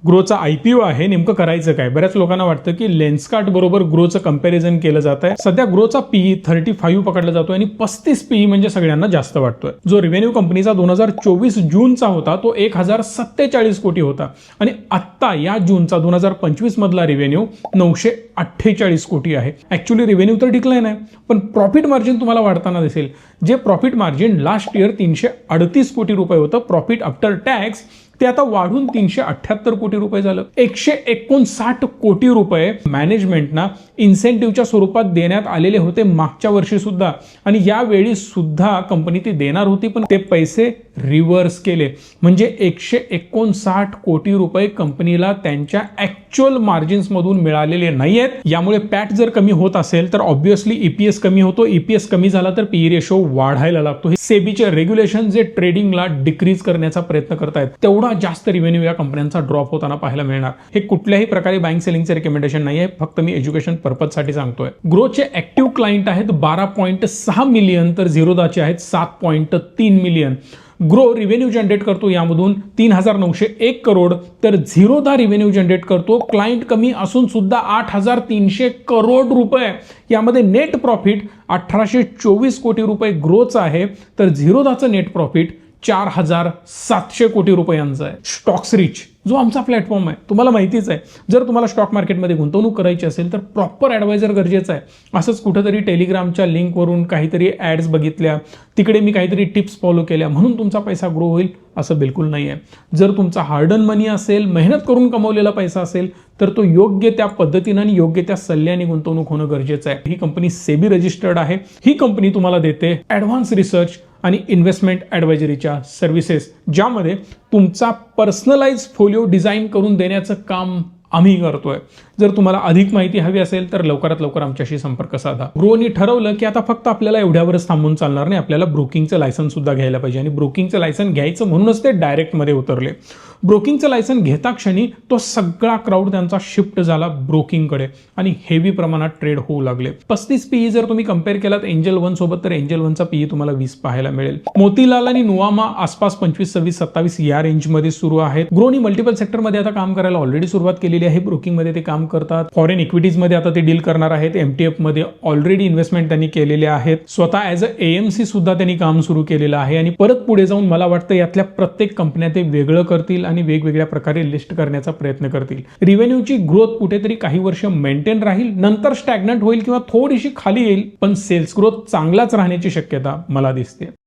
ग्रोचा IPO आहे, नेमकं करायचं काय? बऱ्याच लोकांना वाटतं की लेन्सकार्ट बरोबर ग्रोचं कंपॅरिझन केलं जात आहे. सध्या ग्रोचा PE 35 पकडला जातोय आणि 35 PE म्हणजे सगळ्यांना जास्त वाटतोय. जो रेव्हेन्यू कंपनीचा 2024 जूनचा होता तो 1047 कोटी होता आणि आत्ता या जूनचा 2025 मधला रेव्हेन्यू 948 कोटी आहे. ऍक्च्युअली रेव्हेन्यू तर डिक्लाइन आहे, पण प्रॉफिट मार्जिन तुम्हाला वाढताना दिसेल. जे प्रॉफिट मार्जिन लास्ट इयर 338 कोटी रुपये होतं प्रॉफिट आफ्टर टॅक्स, ते आता वाढून 378 कोटी रुपये झालं. 159 कोटी रुपये मॅनेजमेंटना इन्सेंटिव्हच्या स्वरूपात देण्यात आलेले होते मागच्या वर्षी सुद्धा, आणि यावेळी सुद्धा कंपनी ती देणार होती, पण ते पैसे रिव्हर्स केले. म्हणजे 159 कोटी रुपये कंपनीला त्यांच्या ऍक्च्युअल मार्जिन्स मधून मिळालेले नाहीयेत. यामुळे पॅट जर कमी होत असेल तर ऑब्व्हियसली EPS कमी होतो. EPS कमी झाला तर PE रेशो वाढायला लागतो. हे सेबीचे रेग्युलेशन जे ट्रेडिंगला डिक्रीज करण्याचा प्रयत्न करतायत, तेवढा जास्त रेव्हेन्यू या कंपन्यांचा ड्रॉप होताना पाहायला मिळणार. हे कुठल्याही प्रकारे बाईंग सेलिंगचे रिकमेंडेशन नाहीये, फक्त मी एज्युकेशन पर्पज साठी सांगतोय. ग्रोचे ऍक्टिव्ह क्लायंट आहेत 12.6 मिलियन, तर झिरोदाचे आहेत 7.3 मिलियन. ग्रो रेव्हेन्यू जनरेट करतो यामधून 3901 करोड, तर झिरोदा रेव्हेन्यू जनरेट करतो क्लायंट कमी असून सुद्धा 8300 करोड रुपये. यामध्ये नेट प्रॉफिट 1824 कोटी रुपये ग्रोचं आहे, तर झिरोदाचं नेट प्रॉफिट 4700 कोटी रुपयांचा आहे. स्टॉक्स रिच जो आमचा प्लॅटफॉर्म आहे, तुम्हाला माहितीच आहे, जर तुम्हाला स्टॉक मार्केटमध्ये गुंतवणूक करायची असेल तर प्रॉपर ॲडवायझर गरजेचं आहे. असंच कुठेतरी टेलिग्रामच्या लिंकवरून काहीतरी ॲड्स बघितल्या, तिकडे मी काहीतरी टिप्स फॉलो केल्या म्हणून तुमचा पैसा ग्रो होईल असं बिलकुल नाही आहे. जर तुमचा हार्ड अर्न मनी असेल, मेहनत करून कमवलेला पैसा असेल, तर तो योग्य त्या पद्धतीनं आणि योग्य त्या सल्ल्याने गुंतवणूक होणं गरजेचं आहे. ही कंपनी सेबी रजिस्टर्ड आहे. ही कंपनी तुम्हाला देते ॲडव्हान्स रिसर्च आणि इन्व्हेस्टमेंट ॲडवायझरीच्या सर्व्हिसेस, ज्यामध्ये तुमचा पर्सनलाइज फोलिओ डिझाईन करून देण्याचं काम आम्ही करतोय. जर तुम्हाला अधिक माहिती हवी असेल तर लवकरात लवकर आमच्याशी संपर्क साधा. ग्रोनी ठरवलं की आता फक्त आपल्याला एवढ्यावरच थांबून चालणार नाही, आपल्याला ब्रोकिंगचं लायसन्स सुद्धा घ्यायला पाहिजे, आणि ब्रोकिंगचं लायसन घ्यायचं म्हणूनच ते डायरेक्टमध्ये उतरले. ब्रोकिंगचं लायसन घेता क्षणी तो सगळा क्राऊड त्यांचा शिफ्ट झाला ब्रोकिंगकडे आणि हेवी प्रमाणात ट्रेड होऊ लागले. 35 PE जर तुम्ही कंपेअर केलात एंजल वन सोबत, तर एंजल वनचा PE तुम्हाला 20 पाहायला मिळेल. मोतीलाल आणि नुवामा आसपास 25, 26, 27 या रेंजमध्ये सुरू आहेत. ग्रोनी मल्टिपल सेक्टरमध्ये आता काम करायला ऑलरेडी सुरुवात केलेली आहे. ब्रोकिंगमध्ये ते काम करतात, फॉरेन इक्विटीजमध्ये आता ते डील करणार आहेत, MTF मध्ये ऑलरेडी इन्व्हेस्टमेंट त्यांनी केलेले आहेत, स्वतः ॲज अ AMC सुद्धा त्यांनी काम सुरू केलेलं आहे, आणि परत पुढे जाऊन मला वाटतं यातल्या प्रत्येक कंपन्या ते वेगळं करतील आणि वेगवेगळ्या प्रकारे लिस्ट करण्याचा प्रयत्न करतील. रिव्हेन्यूची ग्रोथ कुठेतरी काही वर्ष मेंटेन राहील, नंतर स्टॅग्नंट होईल किंवा थोडीशी खाली येईल, पण सेल्स ग्रोथ चांगलाच राहण्याची शक्यता मला दिसते.